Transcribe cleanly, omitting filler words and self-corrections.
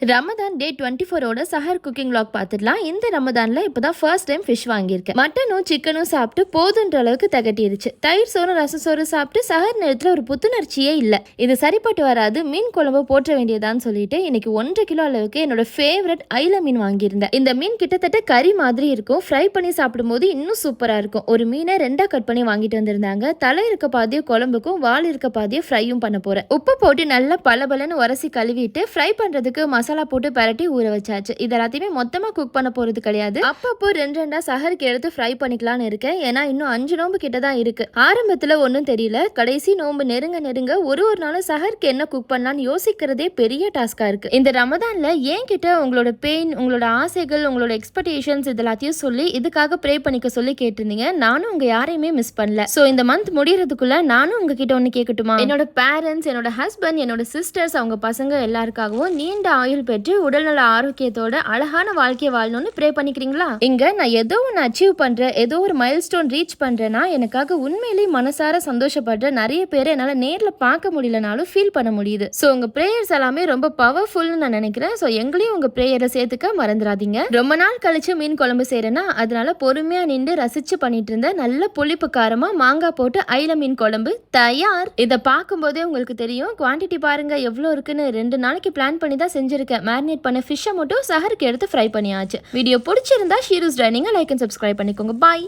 ரமதான் டே 24 சஹர் cooking vlog பார்த்துடலாம். இந்த ரமதான்ல இப்போதான் ஃபர்ஸ்ட் டைம் ஃபிஷ் வாங்கியிருக்கேன். மட்டனும் சிக்கனும் சாப்பிட்டு போதுன்ற அளவுக்கு தகட்டிடுச்சு. தயிர் சோறு ரசம் சோறு சாப்பிட்டு சஹர் நேரத்தில் ஒரு புத்துணர்ச்சியே இல்லை. இது சரிப்பட்டு வராது, மீன் குழம்பு போற்ற வேண்டியதான்னு சொல்லிட்டு இன்னைக்கு 1.5 கிலோ அளவுக்கு என்னோட ஃபேவரட் ஐல மீன் வாங்கியிருந்தேன். இந்த மீன் கிட்டத்தட்ட கறி மாதிரி இருக்கும். ஃப்ரை பண்ணி சாப்பிடும்போது இன்னும் சூப்பரா இருக்கும். ஒரு மீனை 2ஆ கட் பண்ணி வாங்கிட்டு வந்திருந்தாங்க. தலை இருக்க பாதியும் குழம்புக்கும், வால் இருக்க பாதியும் ஃப்ரையும் பண்ண போறேன். உப்பு போட்டு நல்லா பலபலன்னு உரசி கழுவிட்டு ஃப்ரை பண்றதுக்கு மசாலா போட்டு பரட்டி ஊற வச்சாச்சு. இது எல்லாத்தையுமே மொத்தமா குக் பண்ண போறது கிடையாது. அப்பப்போ 2 சஹருக்கு எடுத்து ஃப்ரை பண்ணிக்கலாம்னு இருக்கேன். ஏன்னா இன்னும் 5 நோம்பு கிட்ட தான் இருக்கு. ஆரம்பத்துல ஒன்னும் தெரியல, கடைசி நோம்பு நெருங்க ஒரு நாளும் சஹருக்கு என்ன குக் பண்ணலாம்னு யோசிக்கிறதே பெரிய டாஸ்கா இருக்கு. இந்த ரமதான்ல ஏன் கிட்ட உங்களோட பெயின், உங்களோட ஆசைகள், உங்களோட எக்ஸ்பெக்டேஷன்ஸ் இது எல்லாத்தையும் சொல்லி இதுக்காக ப்ரே பண்ணிக்க சொல்லி கேட்டிருந்தீங்க. நானும் உங்க யாரையுமே மிஸ் பண்ணல. சோ இந்த மந்த் முடியறதுக்குள்ள நானும் உங்ககிட்ட ஒன்னு கேட்கட்டுமா? என்னோட பேரண்ட்ஸ், என்னோட ஹஸ்பண்ட், என்னோட சிஸ்டர்ஸ், அவங்க பசங்க எல்லாருக்காகவும் நீண்ட ஆயுள் பெற்று உடல்நல ஆரோக்கியத்தோட அழகான வாழ்க்கையை வாழணும்னு ப்ரே பண்ணிக்கிறீங்களா? இங்க நான் ஏதோ ஒன்று அச்சீவ் பண்றேன், ஏதோ ஒரு மைல் ஸ்டோன் ரீச் பண்றேன்னா எனக்காக உண்மையிலேயே மனசார சந்தோஷப்படுற நிறைய பேரை என்னால நேர்ல பார்க்க முடியலனாலும் ஃபீல் பண்ண முடியுது. ஸோ உங்க ப்ரேயர்ஸ் எல்லாமே ரொம்ப பவர்ஃபுல்னு நான் நினைக்கிறேன். ஸோ எங்களையும் உங்க ப்ரேயரை சேர்த்துக்க மறந்துடாதீங்க. ரொம்ப நாள் கழிச்சு மீன் குழம்பு செய்யறேன்னா அதனால பொறுமையா நின்று ரசிச்சு பண்ணிட்டு இருந்த நல்ல புளிப்பு காரமா மாங்காய் போட்டு ஐல மீன் குழம்பு தயார். இதை பார்க்கும்போதே உங்களுக்கு தெரியும். குவான்டிட்டி பாருங்க எவ்வளோ இருக்குன்னு. 2 நாளைக்கு பிளான் பண்ணி தான் செஞ்சிருக்கேன். மேரினேட் பண்ண ஃபிஷ்ஷை மட்டும் சஹருக்கு எடுத்து ஃப்ரை பண்ணியாச்சு. வீடியோ பிடிச்சிருந்தா ஷீரூஸ் டைனிங்கை லைக் அண்ட் சப்ஸ்கிரைப் பண்ணிக்கோங்க. பாய்.